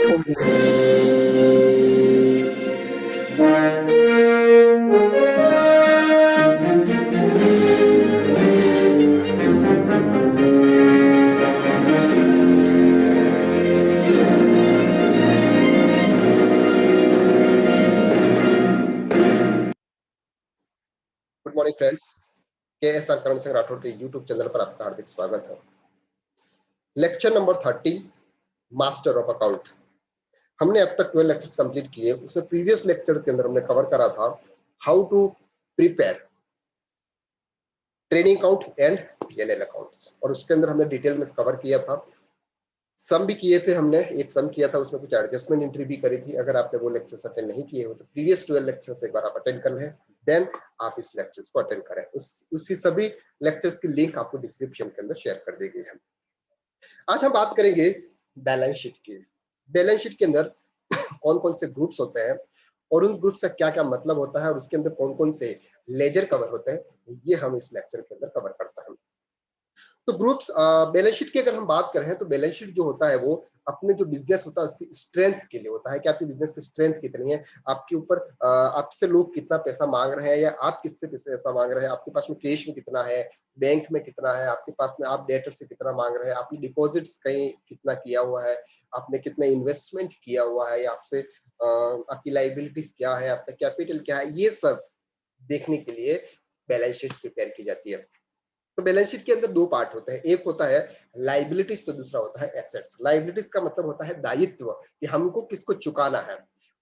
Good morning friends, KSR Karan Singh Rathore के YouTube channel पर आपका हार्दिक स्वागत है। Lecture number 30 master of account. हमने अब तक 12 लेक्चर्स कंप्लीट किए। उसमें प्रीवियस लेक्चर के अंदर हमने कवर करा था how to prepare trading account and P&L accounts, और उसके अंदर हमने डिटेल में कवर किया था। सम भी किए थे हमने, एक सम किया था, उसमें कुछ एडजस्टमेंट एंट्री भी करी थी। अगर आपने वो लेक्चर्स अटेंड नहीं किए हो तो प्रीवियस 12 लेक्चर्स एक बार आप अटेंड कर लें, देन आप इस लेक्चर्स को अटेंड करें। उसकी सभी लेक्चर्स की लिंक आपको डिस्क्रिप्शन के अंदर शेयर कर दी गई है। आज हम बात करेंगे बैलेंस शीट की। बैलेंस शीट के अंदर कौन कौन से ग्रुप्स होते हैं और उन ग्रुप्स का क्या क्या मतलब होता है और उसके अंदर कौन कौन से लेजर कवर होते हैं, ये हम इस लेक्चर के अंदर कवर करते हैं। तो ग्रुप्स, बैलेंस शीट की अगर हम बात करें तो बैलेंस शीट जो होता है वो अपने जो बिजनेस होता है उसकी स्ट्रेंथ के लिए होता है कि आपकी बिजनेस की स्ट्रेंथ कितनी है, आपके ऊपर आपसे लोग कितना पैसा मांग रहे हैं या आप किससे पैसा मांग रहे हैं, आपके पास में कैश में कितना है, बैंक में कितना है, आपके पास में आप डेटर से कितना मांग रहे हैं, आपकी डिपॉजिट्स कहीं कितना किया हुआ है, आपने कितना इन्वेस्टमेंट किया हुआ है, या आपसे आपकी लाइबिलिटीज क्या है, आपका कैपिटल क्या है, ये सब देखने के लिए बैलेंस शीट प्रिपेयर की जाती है। तो बैलेंस शीट के अंदर दो पार्ट होते हैं, एक होता है लाइबिलिटीज तो दूसरा होता है एसेट्स। लाइबिलिटीज का मतलब होता है दायित्व कि हमको किसको चुकाना है,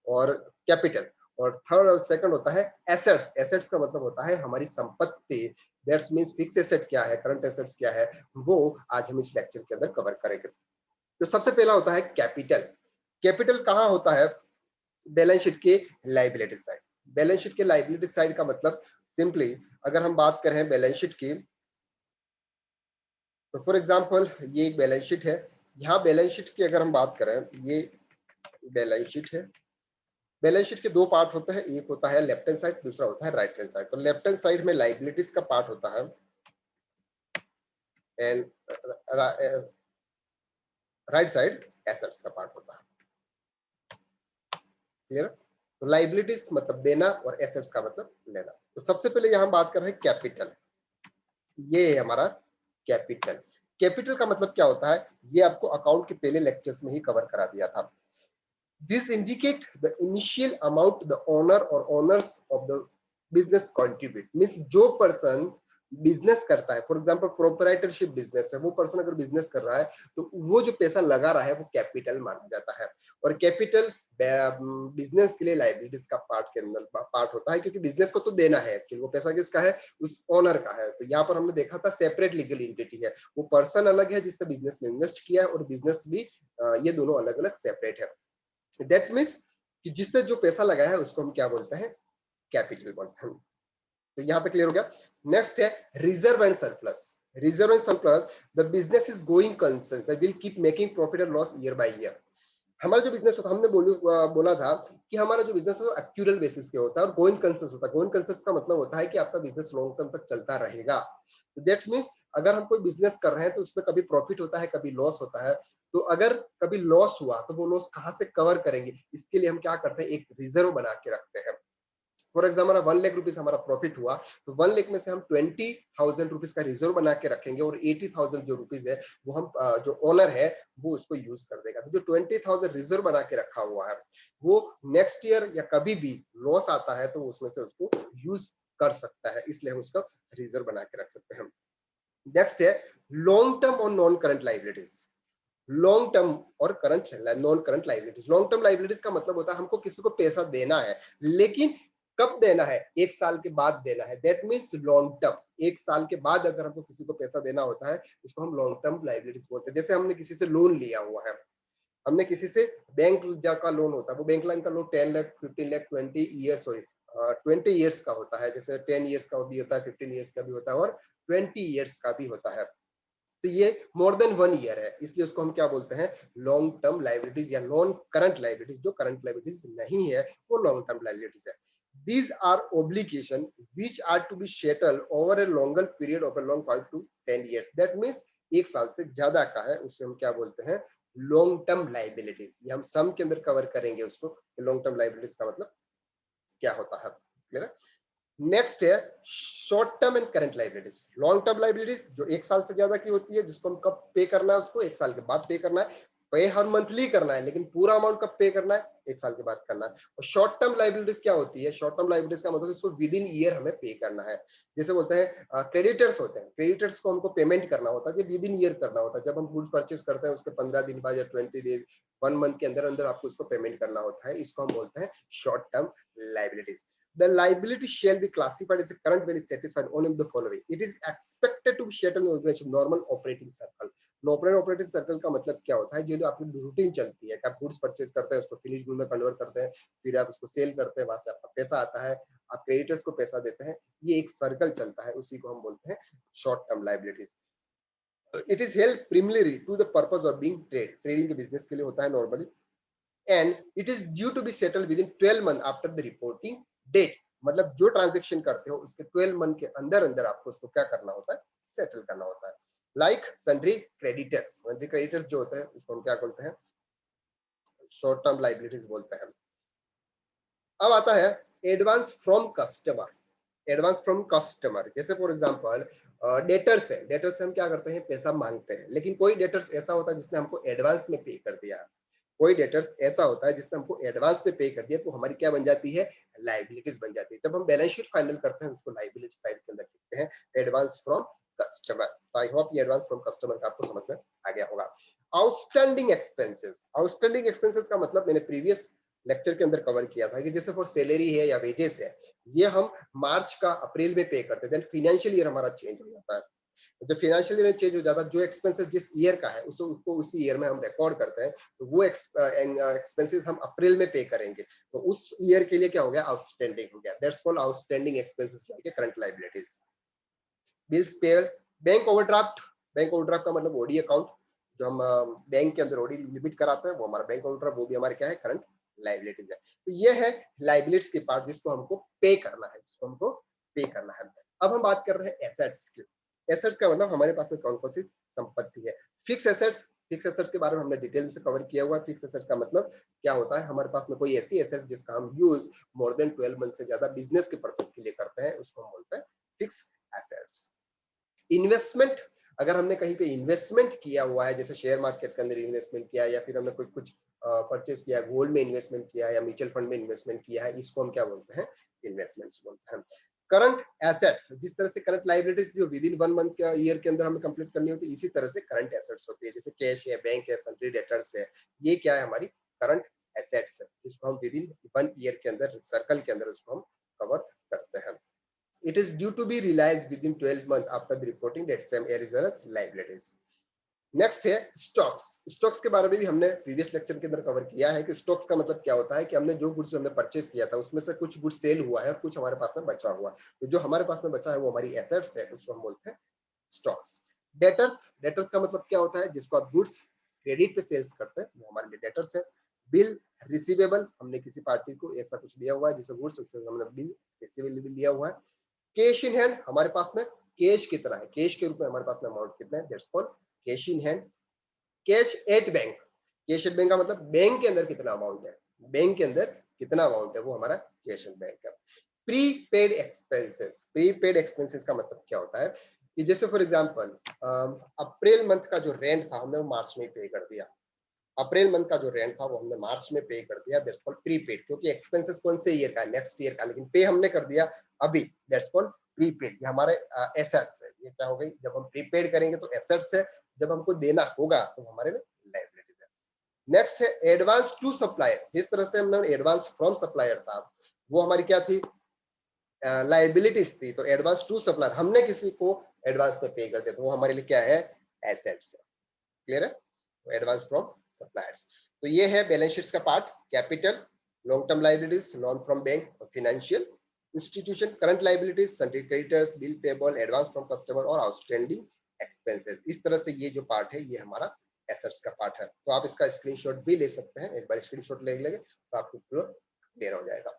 और कैपिटल, और थर्ड और सेकंड होता है एसेट्स। एसेट्स का मतलब होता है हमारी संपत्ति। दैट्स मींस फिक्स एसेट क्या है, करंट एसेट्स क्या है, वो आज हम इस लेक्चर के अंदर कवर करेंगे। तो सबसे पहला होता है कैपिटल। कैपिटल कहाँ होता है? बैलेंस शीट के लाइबिलिटी साइड। बैलेंस शीट के लाइबिलिटी साइड का मतलब सिंपली अगर हम बात करें बैलेंस शीट की, तो फॉर एग्जांपल ये एक बैलेंस शीट है। यहाँ बैलेंस शीट की अगर हम बात करें, ये बैलेंस शीट है। बैलेंस शीट के दो पार्ट होते हैं, एक होता है लेफ्ट हैंड साइड, दूसरा होता है राइट हैंड साइड। तो लेफ्ट हैंड साइड में लाइबिलिटीज का पार्ट होता है एंड राइट साइड एसेट्स का पार्ट होता है। क्लियर? तो लाइबिलिटीज मतलब देना और एसेट्स का मतलब लेना। तो सबसे पहले यहाँ बात कर रहे हैं कैपिटल। ये है हमारा कैपिटल। कैपिटल का मतलब क्या होता है, ये आपको अकाउंट के पहले लेक्चर्स में ही कवर करा दिया था। This indicate the initial amount the owner or owners of the business contribute. Means जो पर्सन बिजनेस करता है, फॉर एग्जांपल प्रोप्राइटरशिप बिजनेस है, वो पर्सन अगर बिजनेस कर रहा है तो वो जो पैसा लगा रहा है वो कैपिटल माना जाता है। और कैपिटल बिजनेस के लिए लाइबिलिटीज का पार्ट के अंदर पार्ट होता है, क्योंकि बिजनेस को तो देना है, एक्चुअली वो पैसा किसका है, उस ओनर का है। तो यहाँ पर हमने देखा था सेपरेट लीगल एंटिटी है, वो पर्सन अलग है जिसने बिजनेस में इन्वेस्ट किया है, और बिजनेस भी ये दोनों अलग अलग सेपरेट है। दैट मीन्स कि जिसने जो पैसा लगाया है उसको हम क्या बोलते हैं, कैपिटल बोलते हैं। तो यहाँ पे क्लियर हो गया। नेक्स्ट है reserve and surplus. Reserve and surplus, the business is going concern will keep making profit and loss year by year. हमारा जो बिजनेस होता है, हमने बोला था कि हमारा जो बिजनेस है वो एक्चुअल बेसिस पे होता है और गोइंग कंसर्न होता है। गोइंग कंसर्न का मतलब होता है कि आपका बिजनेस लॉन्ग टर्म तक चलता रहेगा। दैट मीन्स अगर हम कोई बिजनेस कर रहे हैं तो उसमें कभी प्रॉफिट होता है, कभी लॉस होता है। तो अगर कभी लॉस हुआ तो वो लॉस कहाँ से कवर करेंगे, इसके लिए हम क्या करते हैं, एक रिजर्व बना के रखते हैं। फॉर एग्जाम्पल 1 लाख रुपीज हमारा प्रॉफिट हुआ तो 1 लाख में से हम 20,000 रुपीज का रिजर्व बना के रखेंगे, और 80,000 जो रुपीज है वो हम जो ओनर है वो उसको यूज कर देगा। तो जो 20,000 रिजर्व बना के रखा हुआ है वो नेक्स्ट ईयर या कभी भी लॉस आता है तो उसमें से उसको यूज कर सकता है, इसलिए हम उसका रिजर्व बना के रख सकते हैं। नेक्स्ट है लॉन्ग टर्म और non current liabilities. Long term और current non current liabilities. Long term liabilities का मतलब होता है हमको किसी को पैसा देना है, लेकिन कब देना है, 1 साल के बाद देना है। That means long term. 1 साल के बाद अगर हमको किसी को पैसा देना होता है उसको हम लॉन्ग टर्म लाइबिलिटीज बोलते हैं। जैसे हमने किसी से लोन लिया हुआ है, हमने किसी से बैंक का लोन होता है, वो बैंक लाइन का लोन 10 लाख 15 लाख 20 ईयर्स का होता है। जैसे 10 ईयर्स का भी होता है, 15 ईयर्स का भी होता है, और 20 ईयर्स का भी होता है। तो ये मोर देन 1 ईयर है, इसलिए उसको हम क्या बोलते हैं, लॉन्ग टर्म लाइबिलिटीज या नॉन करंट लाइबिलिटीज। जो करंट लाइबिलिटीज नहीं है वो लॉन्ग टर्म लाइबिलिटीज है। These are obligation which are to be settled over a longer period of a long 5 to 10 years. That means 1 साल से ज्यादा का है उसे हम क्या बोलते हैं, लॉन्ग टर्म लाइबिलिटीज, ये हम सम के अंदर कवर करेंगे उसको, लॉन्ग टर्म लाइबिलिटीज का मतलब क्या होता है, क्लियर है। नेक्स्ट है short term and current liabilities. Long term liabilities जो 1 साल से ज्यादा की होती है, जिसको हम कब पे करना है, उसको 1 साल के बाद पे करना है। पे हर मंथली करना है, लेकिन पूरा अमाउंट कब पे करना है, 1 साल के बाद करना है। और शॉर्ट टर्म लाइबिलिटीज क्या होती है, शॉर्ट टर्म लाइबिलिटीज का मतलब इसको विद इन ईयर हमें पे करना है। जैसे बोलते हैं क्रेडिटर्स होते हैं, क्रेडिटर्स को हमको पेमेंट करना होता है, विद इन ईयर करना होता है। जब हम गुड्स परचेज करते हैं उसके 15 दिन बाद या 20 डेज 1 मंथ के अंदर अंदर आपको इसको पेमेंट करना होता है, इसको हम बोलते हैं short term liabilities. The liability shall be classified as a current when is satisfied only with the following. It is expected to be settled in normal operating cycle. Normal operating circle का मतलब क्या होता है, जो आपकी routine चलती है, आप गुड्स परचेज करते हैं, उसको फिनिश गुड में कन्वर्ट करते हैं, फिर आप उसको सेल करते हैं, वहां से आपका पैसा आता है, आप क्रेडिटर्स को पैसा देते हैं, ये एक सर्कल चलता है, उसी को हम बोलते हैं short term liabilities. It is held preliminary to the purpose of being trade, trading के बिजनेस के लिए होता है normally, and it is due to be settled within 12 month after the reporting date. मतलब जो ट्रांजेक्शन करते हो उसके 12 मंथ के अंदर अंदर आपको उसको क्या करना होता है, सेटल करना होता है। Like sundry creditors, sundry creditors जो होते हैं उसको हम क्या बोलते हैं, शॉर्ट टर्म लाइबिलिटीज बोलते हैं। अब आता है advance from customer. Advance from customer जैसे फॉर एग्जांपल डेटर्स है, डेटर्स से हम क्या करते हैं, पैसा मांगते हैं, लेकिन कोई डेटर्स ऐसा होता है जिसने हमको एडवांस में पे कर दिया, कोई डेटर्स ऐसा होता है जिसने हमको एडवांस पे पे कर दिया, तो हमारी क्या बन जाती है, लाइबिलिटीज बन जाती है। जब हम बैलेंस शीट फाइनल करते हैं उसको लाइबिलिटी साइड के अंदर लिखते हैं एडवांस फ्रॉम कस्टमर। तो आई होप ये एडवांस फ्रॉम कस्टमर का आपको समझ में आ गया होगा। आउटस्टैंडिंग एक्सपेंसेस, आउटस्टैंडिंग एक्सपेंसेस का मतलब मैंने प्रीवियस लेक्चर के अंदर कवर किया था कि जैसे फॉर सैलरी है या वेजेस है, ये हम मार्च का अप्रैल में पे करते थे, फाइनेंशियल ईयर हमारा चेंज हो जाता है। जब फाइनेंशियल ईयर चेंज हो जाता है, जो एक्सपेंसेस जिस ईयर का है उसको उसी ईयर में हम रिकॉर्ड करते हैं, तो वो एक्सपेंसेस हम अप्रैल में पे करेंगे, तो उस ईयर के लिए क्या हो गया, आउटस्टैंडिंग हो गया। That's called outstanding expenses like current liabilities. Bills pair, bank overdraft, bank overdraft का मतलब ओडी अकाउंट, जो हम बैंक के अंदर ओडी लिमिट कराते हैं, वो हमारा बैंक ओवरड्राफ्ट, वो भी हमारे क्या है, करंट लायबिलिटीज है। तो ये है लायबिलिटीज के पार्ट जिसको हमको पे करना है, जिसको हमको पे करना है। अब हम बात कर रहे हैं एसेट्स की। एसेट्स का मतलब हमारे पास में कौन कौन सी संपत्ति है। फिक्स एसेट्स, फिक्स एसेट्स के बारे में हमने डिटेल से कवर किया हुआ है। फिक्स एसेट्स का मतलब क्या होता है, हमारे पास में कोई ऐसी एसेट जिसका हम यूज मोर देन 12 मंथ से ज्यादा बिजनेस के पर्पज के लिए करते हैं, उसको हम बोलते हैं फिक्स एसेट्स। इन्वेस्टमेंट, अगर हमने कहीं पे इन्वेस्टमेंट किया हुआ है, जैसे शेयर मार्केट के अंदर इन्वेस्टमेंट किया, या फिर हमने कोई कुछ परचेज किया, गोल्ड में इन्वेस्टमेंट किया या म्यूचुअल फंड में इन्वेस्टमेंट किया है, इसको हम क्या बोलते हैं, इन्वेस्टमेंट्स बोलते हैं। करंट एसेट्स, जिस तरह से करंट लायबिलिटीज जो विद इन 1 मंथ के ईयर के अंदर हमें कंप्लीट करनी होती है, इसी तरह से करंट एसेट्स होती है, जैसे कैश है, बैंक है, सन्ड्री डेटर्स है, ये क्या है, हमारी करंट एसेट्स है, जिसको हम विद इन 1 ईयर के अंदर सर्कल के अंदर उसको हम कवर करते हैं। It is due to be realized within 12 months after the reporting date, same as well as liabilities. Next है स्टॉक्स। स्टॉक्स के बारे में भी हमने प्रीवियस लेक्चर के अंदर कवर किया है कि स्टॉक्स का मतलब क्या होता है, कि हमने जो गुड्स हमने परचेज किया था उसमें से कुछ गुड्स सेल हुआ है और कुछ हमारे पास में बचा हुआ है, तो जो हमारे पास में बचा है वो हमारी एसेट्स है, उसको हम बोलते हैं स्टॉक्स। डेटर्स, डेटर्स का मतलब क्या होता है, जिसको आप गुड्स क्रेडिट पे सेल्स करते हैं, वो हमारे लिए डेटर्स है। बिल रिसीवेबल, हमने किसी पार्टी को ऐसा कुछ दिया हुआ है जिसे गुड्स, हमने बिल रिसीवेबल दिया हुआ है। कैश इन हैंड, हमारे पास में कैश कितना है, कैश के रूप में हमारे पास में अमाउंट कितना है, that's called cash in hand. Cash at bank, cash at bank का मतलब बैंक के अंदर कितना अमाउंट है, बैंक के अंदर कितना अमाउंट है, वो हमारा कैश एट बैंक है। प्रीपेड एक्सपेंसेस, प्रीपेड एक्सपेंसेस का मतलब क्या होता है, कि जैसे फॉर एग्जांपल अप्रैल मंथ का जो रेंट था हमने मार्च में पे कर दिया, अप्रैल मंथ का जो रेंट था वो हमने मार्च में पे कर दिया, दैट्स कॉल्ड प्रीपेड, क्योंकि एक्सपेंसेस कौन से ईयर का है, नेक्स्ट ईयर का, लेकिन पे हमने कर दिया अभी, दैट्स कॉल्ड प्रीपेड। ये हमारे एसेट्स है, ये क्या हो गई, जब हम प्रीपेड करेंगे तो एसेट्स है, जब हमको देना होगा तो हमारे लिए लायबिलिटीज है। नेक्स्ट है एडवांस टू सप्लायर, जिस तरह से हमने एडवांस फ्रॉम सप्लायर था वो हमारी क्या थी, लायबिलिटीज थी, तो एडवांस टू सप्लायर, हमने किसी को एडवांस में पे कर दिया तो वो हमारे लिए क्या है, एसेट्स है। क्लियर है, एडवांस फ्रॉम सप्लायर्स। तो ये है बैलेंस शीट का part, capital, long term liabilities, loan from bank और financial institution, current liabilities, sundry creditors, bill payable, advance from customer और आउटस्टैंडिंग एक्सपेंसेस। इस तरह से ये जो पार्ट है ये हमारा एसेट्स का पार्ट है। तो आप इसका स्क्रीनशॉट भी ले सकते हैं, एक बार स्क्रीनशॉट ले लेंगे तो आपको पूरा क्लियर हो जाएगा।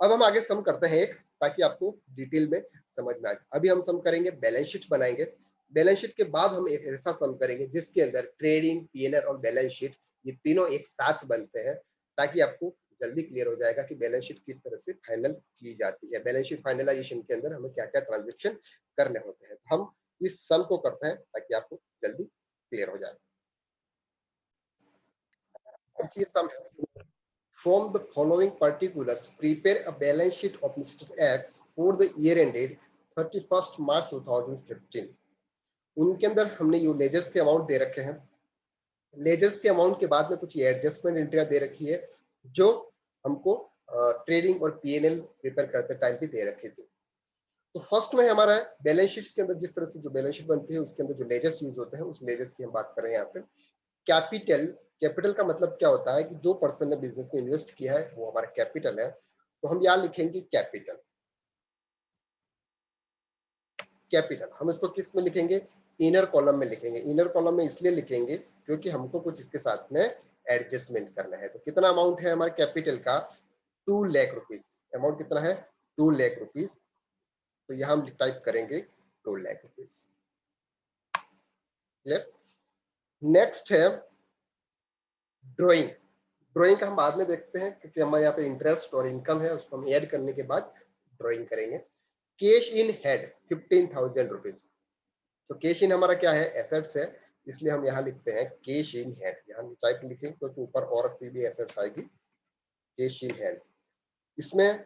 अब हम आगे सम करते हैं एक, ताकि आपको डिटेल में समझ में आए। अभी हम सम करेंगे, बैलेंस शीट बनाएंगे, बैलेंस शीट के बाद हम एक ऐसा सम करेंगे जिसके अंदर ट्रेडिंग, पीएनएल और बैलेंस शीट ये तीनों एक साथ बनते हैं, ताकि आपको जल्दी क्लियर हो जाएगा कि बैलेंस शीट किस तरह से फाइनल की जाती है। बैलेंस शीट फाइनलाइजेशन के अंदर हमें क्या क्या ट्रांजेक्शन करने होते हैं। हम इस सम को करते हैं ताकि आपको जल्दी क्लियर हो जाए। ये सम है, from the following particulars prepare a balance sheet of Mr. X for the year ended 31st March 2015। उनके अंदर हमने ये लेजर्स के अमाउंट दे रखे हैं। लेजर्स के अमाउंट के बाद में कुछ ये एडजस्टमेंट एंट्रियां दे रखी है जो हमको ट्रेडिंग और पीएनएल प्रिपेयर करते टाइम पे दे रखी थी। तो फर्स्ट में हमारा है बैलेंस शीट्स के अंदर जिस तरह से जो बैलेंस शीट बनती है उसके अंदर जो लेजर्स यूज होते हैं उस लेजर्स की हम बात कर रहे हैं यहाँ पे। कैपिटल, कैपिटल का मतलब क्या होता है कि जो पर्सन ने बिजनेस में इन्वेस्ट किया है वो हमारा कैपिटल है। तो हम यहाँ लिखेंगे कैपिटल। कैपिटल हम इसको किस में लिखेंगे, इनर कॉलम में लिखेंगे। इनर कॉलम में इसलिए लिखेंगे क्योंकि हमको कुछ इसके साथ में एडजस्टमेंट करना है। तो कितना अमाउंट है हमारे कैपिटल का, 2 लाख रुपीज। अमाउंट कितना है, 2 लाख रुपीज। तो यहाँ हम टाइप करेंगे 2 लाख रुपीज। क्लियर। नेक्स्ट है ड्रॉइंग। ड्रॉइंग का हम बाद में देखते हैं क्योंकि हमारे यहाँ पे इंटरेस्ट और इनकम है, उसको हम ऐड करने के बाद ड्रॉइंग करेंगे। Cash in head 15,000 rupees. तो कैश इन हमारा क्या है, एसेट्स है, इसलिए हम यहाँ लिखते हैं कैश इन हेड। यहाँ टाइप लिखेंगे क्योंकि ऊपर और सी भी एसेट्स आएगी, कैश इन हेड। इसमें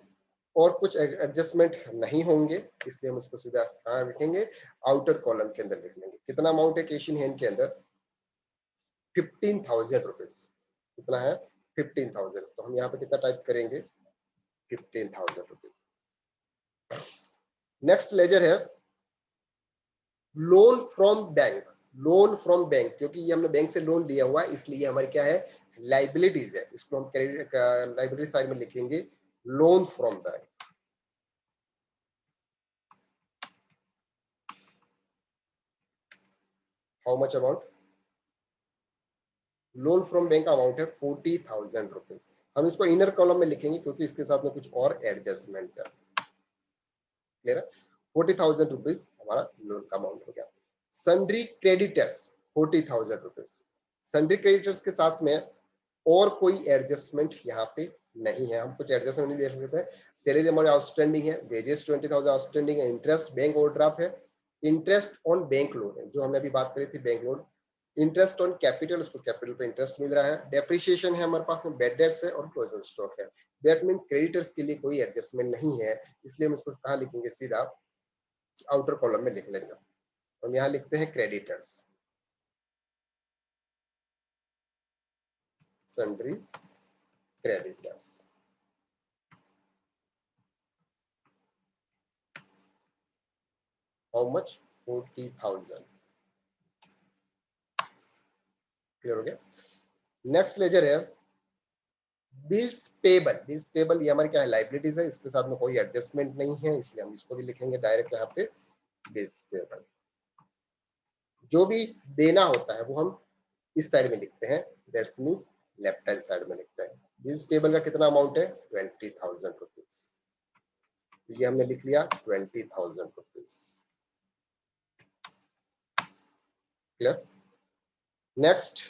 और कुछ एडजस्टमेंट नहीं होंगे, इसलिए हम इसको सीधा कहाँ लिखेंगे, आउटर कॉलम के अंदर लिख लेंगे। कितना अमाउंट है कैश इन हैंड के अंदर, 15,000 रुपीज। कितना है, 15,000। तो हम यहाँ पे कितना टाइप करेंगे, 15,000 रुपीज। नेक्स्ट लेजर है loan from bank. Loan from bank, क्योंकि ये हमने बैंक से लोन लिया हुआ है इसलिए हमारी क्या है, लाइबिलिटीज है। इसको हम लाइबिलिटी साइड में लिखेंगे loan from bank. How much amount, loan from bank का अमाउंट है 40,000 रुपीज। हम इसको इनर कॉलम में लिखेंगे क्योंकि इसके साथ में कुछ और एडजस्टमेंट है। क्लियर है, 40,000 रुपीज हमारा लोन का अमाउंट हो गया। Sundry creditors 40,000 rupees. Sundry creditors के साथ में और कोई एडजस्टमेंट यहाँ पे नहीं है, हम कुछ एडजस्टमेंट नहीं देख सकते हैं। सैलरी हमारे आउटस्टैंडिंग है, वेजेस 20,000 आउटस्टैंडिंग है, इंटरेस्ट बैंक ओवरड्राफ्ट है, इंटरेस्ट ऑन बैंक लोन है जो हमने अभी बात करी थी bank loan, interest on capital, उसको कैपिटल पे इंटरेस्ट मिल रहा है, डेप्रिसिएशन है हमारे पास में, बेड डेट्स है और क्लोजिंग स्टॉक है। दैट मीन क्रेडिटर्स के लिए कोई एडजस्टमेंट नहीं है, इसलिए हम इसको कहाँ लिखेंगे, सीधा आउटर कॉलम में लिख लेंगे। हम यहाँ लिखते हैं creditors, sundry creditors. How much, 40,000। Clear हो गया। नेक्स्ट लेजर है बिल्स पेबल। बिल्स पेबल ये हमारी क्या है, लाइबिलिटीज है, इसके साथ में कोई एडजस्टमेंट नहीं है, इसलिए हम इसको भी लिखेंगे डायरेक्ट यहाँ पे बिल्स पेबल। जो भी देना होता है वो हम इस साइड में लिखते हैं, that's means left hand side में लिखते हैं। बिल्स पेबल का कितना अमाउंट है, 20,000 रुपीज। ये हमने लिख लिया 20,000 rupees. Clear. Next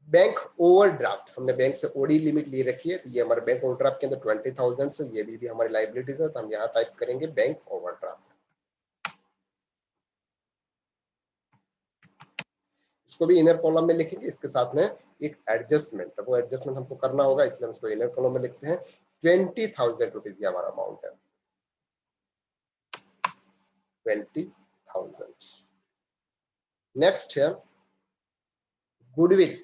bank overdraft. हमने बैंक से ओडी लिमिट ले रखी है, तो ये हमारे बैंक ओवरड्राफ्ट के अंदर 20,000 से ये भी हमारी लाइबिलिटीज है, तो हम यहाँ टाइप करेंगे बैंक ओवरड्राफ्ट। इसको भी इनर कॉलम में लिखेंगे, इसके साथ में एक एडजस्टमेंट, वो एडजस्टमेंट हमको करना होगा इसलिए हम इसको इनर कॉलम में लिखते हैं। 20,000 रुपीज ये हमारा अमाउंट है, 20,000। नेक्स्ट है गुडविल।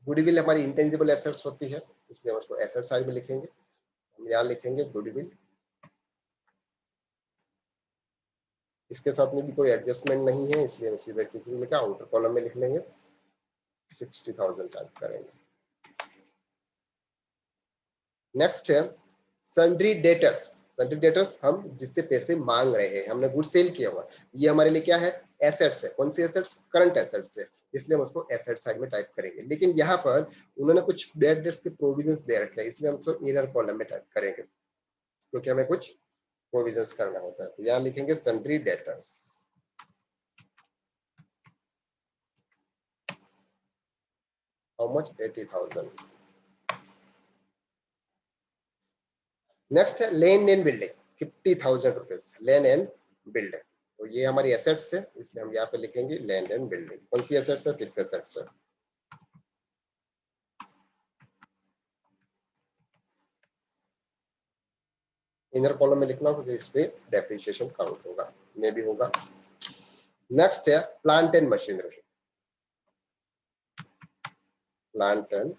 गुडविल हमारी इंटेंजिबल एसेट्स होती है, इसलिए हम उसको एसेट साइड में लिखेंगे। हम यहाँ लिखेंगे गुडविल, इसके साथ में भी कोई एडजस्टमेंट नहीं है, इसलिए हम सीधे किसी में क्या आउटर कॉलम में लिख लेंगे, 60,000 टाइप करेंगे। नेक्स्ट है सन्ड्री डेटर्स। सन्ड्री डेटर्स हम जिससे पैसे मांग रहे हैं, हमने गुड सेल किया हुआ, ये हमारे लिए क्या है, एसेट्स है। कौन सी एसेट्स, करंट एसेट्स है, इसलिए हम उसको एसेट साइड में टाइप करेंगे। लेकिन यहाँ पर उन्होंने कुछ बैड डेट्स के प्रोविजंस दे रखे हैं, इसलिए हम उसको इनर कॉलम में टाइप करेंगे क्योंकि हमें कुछ प्रोविजंस करना होता है। तो यहाँ लिखेंगे sundry debtors. How much 80,000। Next है land and building 50,000 rupees, land and building. तो ये हमारी एसेट्स है, इसलिए हम यहाँ पे लिखेंगे लैंड एंड बिल्डिंग। कौन सी एसेट्स है? फिक्स एसेट्स है। इनर कॉलम में लिखना क्योंकि इस पे डेप्रिसिएशन काउंट होगा, मे भी होगा। नेक्स्ट है plant and machinery, plant and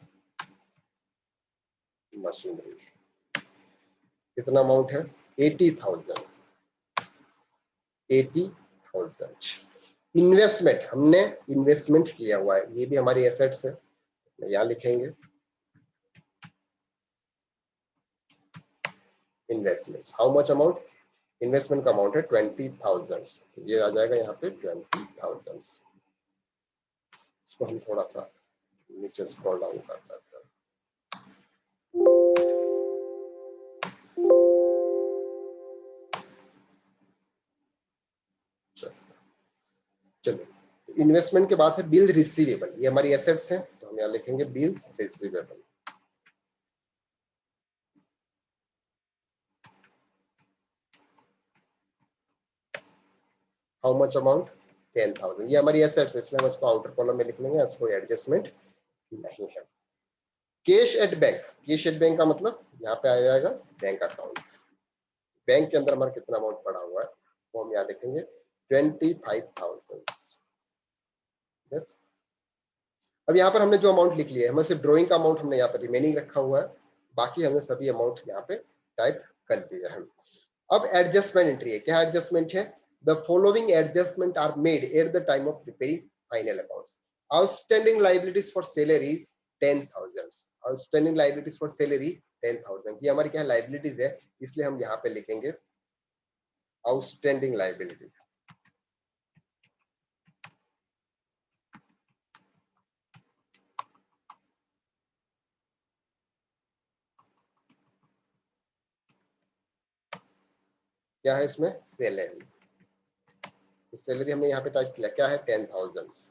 machinery कितना अमाउंट है? 80,000, 80,000। इन्वेस्टमेंट, हमने इन्वेस्टमेंट किया हुआ है, ये भी हमारी एसेट्स है, यहाँ लिखेंगे investments. How much amount? Investment का अमाउंट है 20,000, ये आ जाएगा यहाँ पे 20,000। इसको हम थोड़ा सा नीचे स्क्रॉल डाउन कर लेते हैं। चलिए, इन्वेस्टमेंट के बाद है बिल रिसीवेबल, ये हमारी एसेट्स हैं, तो हम यहाँ लिखेंगे bills receivable. How much amount? 10,000, ये हमारी एसेट्स है, इसलिए हम इसको आउटर कॉलम में लिख लेंगे, इसको एडजस्टमेंट नहीं है। Cash at bank, cash at bank का मतलब यहाँ पे आ जाएगा बैंक अकाउंट। बैंक के अंदर हमारा कितना अमाउंट पड़ा हुआ है वो हम यहाँ लिखेंगे 25,000। यस, अब यहाँ पर हमने जो अमाउंट लिख लिया है, हमें सिर्फ ड्रॉइंग का अमाउंट हमने यहाँ पर रिमेनिंग रखा हुआ है, बाकी हमने सभी अमाउंट यहाँ पे टाइप कर दिया है। अब एडजस्टमेंट एंट्री है, क्या एडजस्टमेंट है? The following adjustment are made at the time of preparing final accounts. Outstanding liabilities for salary 10,000, outstanding liabilities for salary 10,000, ये हमारी क्या लायबिलिटीज है, इसलिए हम यहाँ पे लिखेंगे आउटस्टैंडिंग लायबिलिटी। क्या है इसमें? सैलरी, तो सैलरी हमने यहाँ पे टाइप किया, क्या है? 10,000।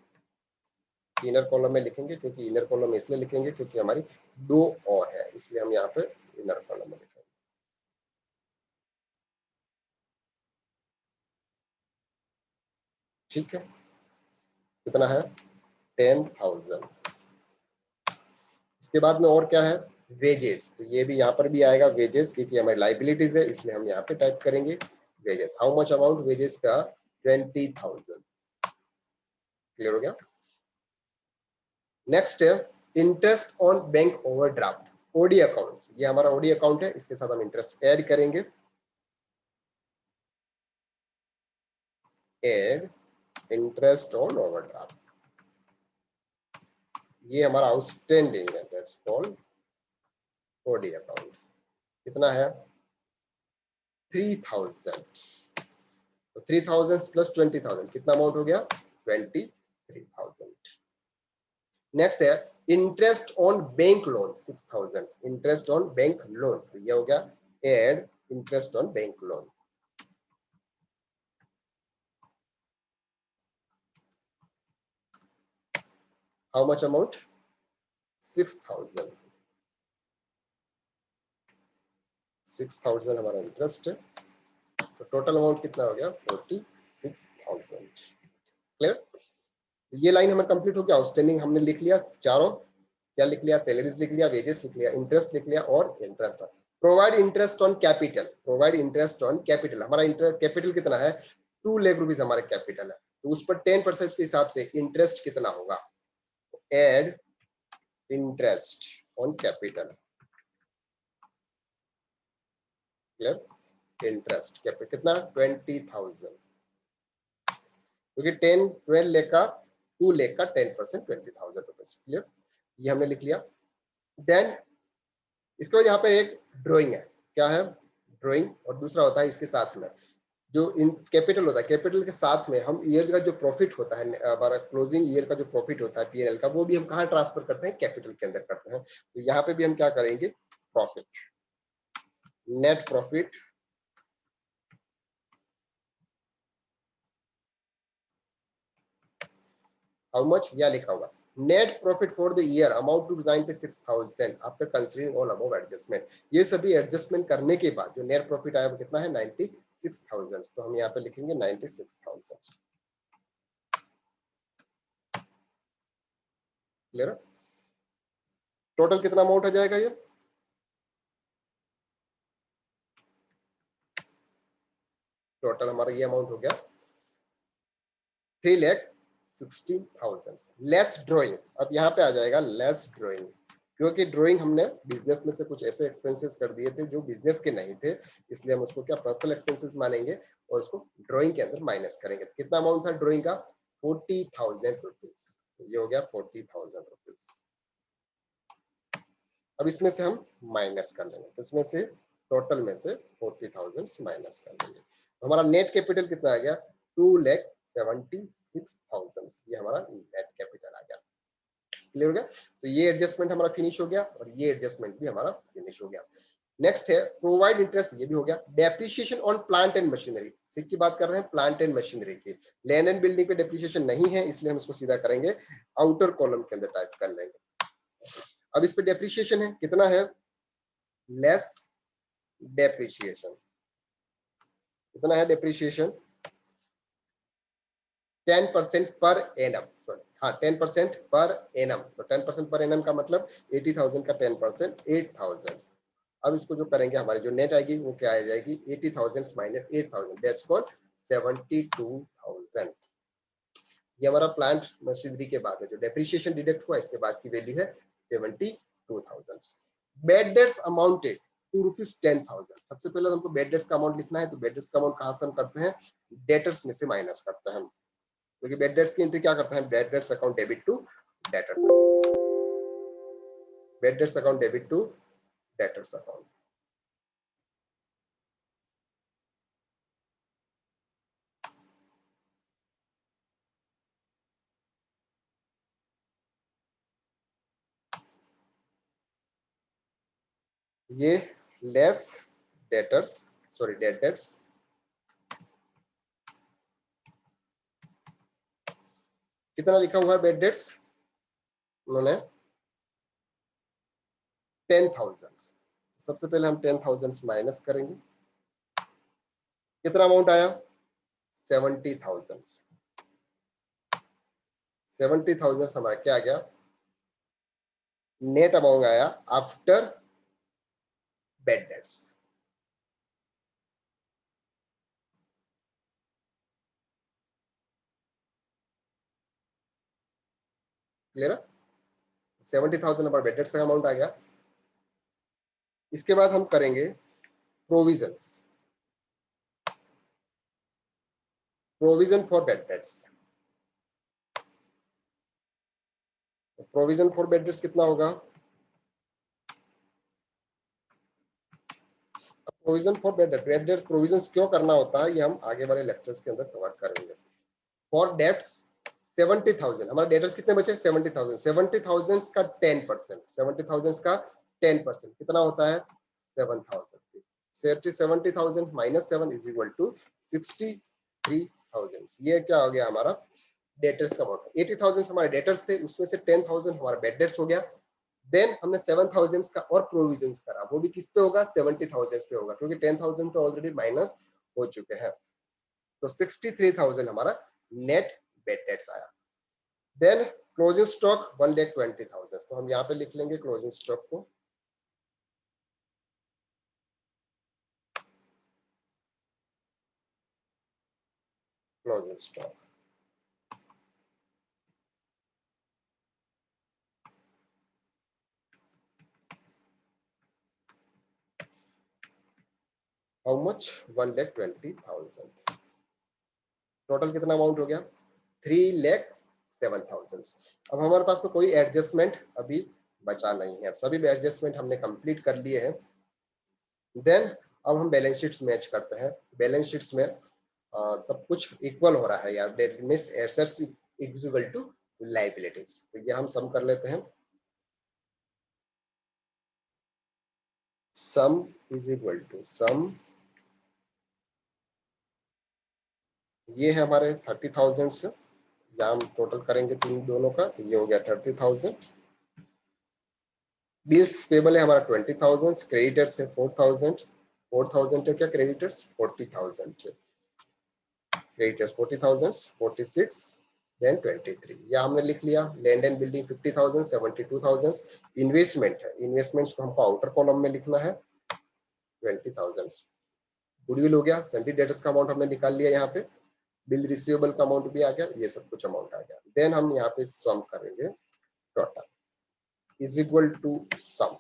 इनर कॉलम में लिखेंगे, क्योंकि इनर कॉलम में इसलिए लिखेंगे क्योंकि हमारी दो और है, इसलिए हम यहाँ पे इनर कॉलम में लिखेंगे। ठीक है, कितना है? 10,000। इसके बाद में और क्या है? वेजेस, तो ये भी यहाँ पर भी आएगा वेजेस, क्योंकि हमारी लाइबिलिटीज है, इसलिए हम यहाँ पे टाइप करेंगे wages. How much amount wages का? 20,000। क्लियर हो गया? नेक्स्ट है interest on bank overdraft, OD accounts, ये हमारा ओडी अकाउंट है, इसके साथ हम इंटरेस्ट ऐड करेंगे। एड इंटरेस्ट ऑन ओवरड्राफ्ट, ये हमारा आउटस्टैंडिंग है, दैट्स कॉल्ड ओडी अकाउंट। कितना है? 3,000। तो 3,000 प्लस 20,000 कितना अमाउंट हो गया? 23,000। नेक्स्ट है interest on bank loan 6,000, interest on bank loan, तो ये हो गया add interest on bank loan. How much amount? 6,000। 6,000 हमारा इंटरेस्ट है, तो टोटल अमाउंट कितना हो गया? 46,000। क्लियर? ये लाइन हमें कंप्लीट हो गया, आउटस्टैंडिंग हमने लिख लिया चारों, क्या लिख लिया? सैलरीज लिख लिया, वेजेस लिख लिया, इंटरेस्ट लिख लिया और interest. Provide interest on capital, provide interest on capital, हमारा इंटरेस्ट कैपिटल कितना है? 2 लाख रुपीज हमारा कैपिटल है, तो उस पर 10% के हिसाब से इंटरेस्ट कितना होगा? Add interest on capital. Clear? Interest capital कितना? 20,000, क्योंकि 12 लाख का 2 लाख का 10% 20,000 रुपीज। क्लियर? ये हमने लिख लिया। देन इसके बाद यहाँ पे एक ड्राइंग है, क्या है? ड्राइंग, और दूसरा होता है इसके साथ में जो इन कैपिटल होता है, कैपिटल के साथ में हम ईयर का जो प्रॉफिट होता है, हमारा क्लोजिंग ईयर का जो प्रॉफिट होता है पीएनएल का, वो भी हम कहाँ ट्रांसफर करते हैं? कैपिटल के अंदर करते हैं। तो यहाँ पे भी हम क्या करेंगे? Profit, net profit how much, यह लिखा हुआ net profit for the year amount to 96,000 after considering all above adjustment. ये सभी एडजस्टमेंट करने के बाद जो नेट प्रॉफिट आया वो कितना है 96,000। तो हम यहाँ पे लिखेंगे 96,000। क्लियर? टोटल कितना अमाउंट हो जाएगा ये? टोटल हमारा ये अमाउंट हो गया 3,60,000 लेस ड्रॉइंग। अब यहाँ पे आ जाएगा लेस ड्रॉइंग, क्योंकि ड्राइंग हमने बिजनेस में से कुछ ऐसे एक्सपेंसेस कर दिए थे जो बिजनेस के नहीं थे, इसलिए हम उसको क्या पर्सनल एक्सपेंसेस मानेंगे और उसको ड्राइंग के अंदर माइनस करेंगे। तो कितना अमाउंट था ड्राइंग का? 40,000 रुपीज। ये हो गया 40,000 रुपीज। अब इसमें से हम माइनस कर लेंगे, इसमें से टोटल में से 40,000 माइनस कर लेंगे। तो हमारा नेट कैपिटल कितना आ गया? 2,76,000। ये हमारा नेट कैपिटल आ गया। क्लियर हो गया? तो ये एडजस्टमेंट हमारा फिनिश हो गया और ये एडजस्टमेंट भी हमारा फिनिश हो गया। नेक्स्ट है प्रोवाइड इंटरेस्ट, ये भी हो गया। Depreciation on plant and machinery, सिर्फ की बात कर रहे हैं प्लांट एंड मशीनरी की। लैंड एंड बिल्डिंग पे डेप्रिसिएशन नहीं है, इसलिए हम इसको सीधा करेंगे आउटर कॉलम के अंदर टाइप कर लेंगे। अब इस पे डेप्रिसिएशन है, कितना है? Less depreciation. कितना है डेप्रिसिएशन? 10% per annum. सॉरी, हाँ 10% पर एनम। तो 10% पर एनम का मतलब 80,000 का 10% 8,000। अब इसको जो करेंगे हमारी जो नेट आएगी वो क्या आ जाएगी? 80,000 माइनस 8,000, दैट्स कॉल्ड 72,000। ये हमारा प्लांट मशीनरी के बाद में जो डेप्रिसिएशन डिडक्ट हुआ इसके बाद की वैल्यू है 72,000। Bad debts amounted to ₹10,000। सबसे पहले हमको बेड डेट्स का अमाउंट लिखना है, तो बेड डेट्स का अमाउंट कहां से हम करते हैं? डेटर्स में से माइनस करते हैं हम, क्योंकि बेड डेट्स की एंट्री क्या करते हैं? Bad debts account debit to debtors, bad debts account debit to debtors account. ये less debtors, sorry debt debts, कितना लिखा हुआ है बेड डेट्स? उन्होंने 10,000। सबसे पहले हम 10,000 माइनस करेंगे, कितना अमाउंट आया? 70,000। 70,000 हमारा क्या आ गया? नेट अमाउंट आया आफ्टर बेड डेट्स। क्लियर? 70,000 हमारा बेड डेट्स का अमाउंट आ गया। इसके बाद हम करेंगे provisions, provision for bad debts. Provision for bad debts कितना होगा? Provision for bad debts, provision क्यों करना होता है ये हम आगे वाले लेक्चर्स के अंदर कवर करेंगे। फॉर डेट्स 70,000, हमारे डेटर्स कितने बचे? 70,000। 70,000 का 10%, 70,000 का 10% कितना होता है? 7,000। 70,000 माइनस 7 इज इक्वल टू 63,000। ये क्या हो गया हमारा? डेटर्स का अमाउंट। 80,000 हमारे डेटर्स थे, उसमें से 10,000 हमारा बेड डेट्स हो गया। देन हमने 7,000 का और प्रोविजंस करा, वो भी किस पे होगा? 70,000 पे होगा, क्योंकि 10,000 तो ऑलरेडी माइनस हो चुके हैं। तो 63,000 हमारा नेट बेड डेट्स आया। Then closing stock 1,20,000। तो हम यहाँ पे लिख लेंगे क्लोजिंग स्टॉक को, closing stock. How much? 1,20,000। Total कितना अमाउंट हो गया? 3,07,000। अब हमारे पास में कोई एडजस्टमेंट अभी बचा नहीं है, सभी एडजस्टमेंट हमने कंप्लीट कर लिए हैं। देन अब हम बैलेंस शीट्स मैच करते हैं। बैलेंस शीट्स में सब कुछ इक्वल हो रहा है यार, that means assets is equal to liabilities. तो ये हम सम कर लेते हैं। Sum is equal to sum, ये है हमारे 30,000 से, यहाँ हम टोटल करेंगे तीन दोनों का, तो ये हो गया 30,000। बिल्स पेबल है हमारा 20,000, क्रेडिटर्स है 4,000, 4,000 है क्या क्रेडिटर्स, 40,000 है क्रेडिटर्स, 40,000, 46, देन 23, यह हमने लिख लिया। Land and building 50,000, 72,000। इन्वेस्टमेंट है, इन्वेस्टमेंट्स को हमको आउटर कॉलम में लिखना है 20,000। गुडविल हो गया, सन्डी डेटर्स का अमाउंट हमने निकाल लिया यहाँ पे, बिल रिसीवेबल का अमाउंट भी आ गया, ये सब कुछ अमाउंट आ गया। देन हम यहाँ पे सम करेंगे, टोटल इज इक्वल टू सम,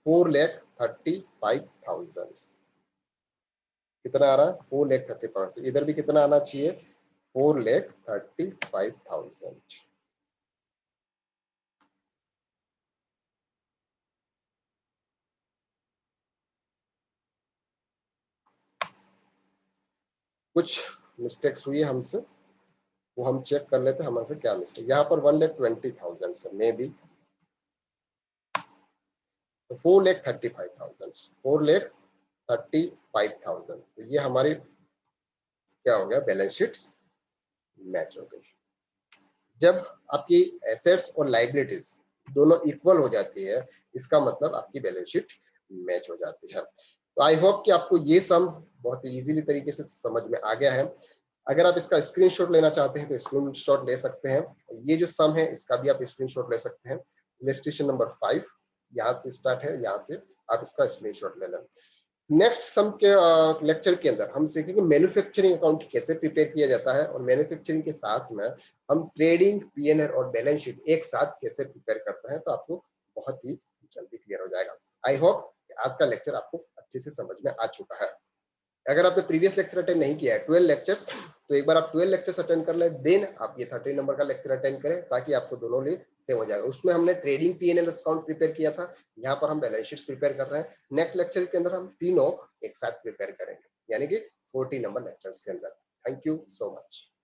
$4,35,000 कितना आ रहा है, 4,35,000। इधर भी कितना आना चाहिए, 4,35,000। कुछ मिस्टेक्स हुई है हमसे, वो हम चेक कर लेते हैं हमारे से क्या मिस्टेक। यहाँ पर 1,20,000 से मे बी 4,35,000, 4,35,000, तो ये हमारी क्या हो गया, बैलेंस शीट मैच हो गई। जब आपकी एसेट्स और लाइबिलिटीज दोनों इक्वल हो जाती है, इसका मतलब आपकी बैलेंस शीट मैच हो जाती है। तो आई होप कि आपको ये सम बहुत ही इजीली तरीके से समझ में आ गया है। अगर आप इसका स्क्रीनशॉट लेना चाहते हैं तो स्क्रीनशॉट ले सकते हैं। ये जो सम है इसका भी आप स्क्रीनशॉट ले सकते हैं। इलस्ट्रेशन नंबर 5 यहाँ से स्टार्ट है, यहाँ से आप इसका स्क्रीनशॉट ले लें। नेक्स्ट सम के लेक्चर के अंदर हम सीखेंगे मैन्युफैक्चरिंग अकाउंट कैसे प्रिपेयर किया जाता है, और मैन्युफैक्चरिंग के साथ में हम ट्रेडिंग, पीएनआर और बैलेंस शीट एक साथ कैसे प्रिपेयर करते हैं, तो आपको बहुत ही जल्दी क्लियर हो जाएगा। आई होप आज का लेक्चर आपको अच्छे से समझ में आ चुका है। अगर आपने प्रीवियस लेक्चर अटेंड नहीं किया है 12 लेक्चर्स, तो एक बार आप 12 लेक्चर्स अटेंड कर लें, देन आप ये 13 नंबर का लेक्चर अटेंड करें, ताकि आपको दोनों लिए सेम हो जाएगा। उसमें हमने ट्रेडिंग पीएनएल अकाउंट प्रिपेयर किया था, यहाँ पर हम बैलेंस शीट प्रिपेयर कर रहे हैं। नेक्स्ट लेक्चर के अंदर हम तीनों एक साथ प्रिपेयर करेंगे, यानी कि 40 नंबर लेक्चर्स के अंदर। Thank you so much.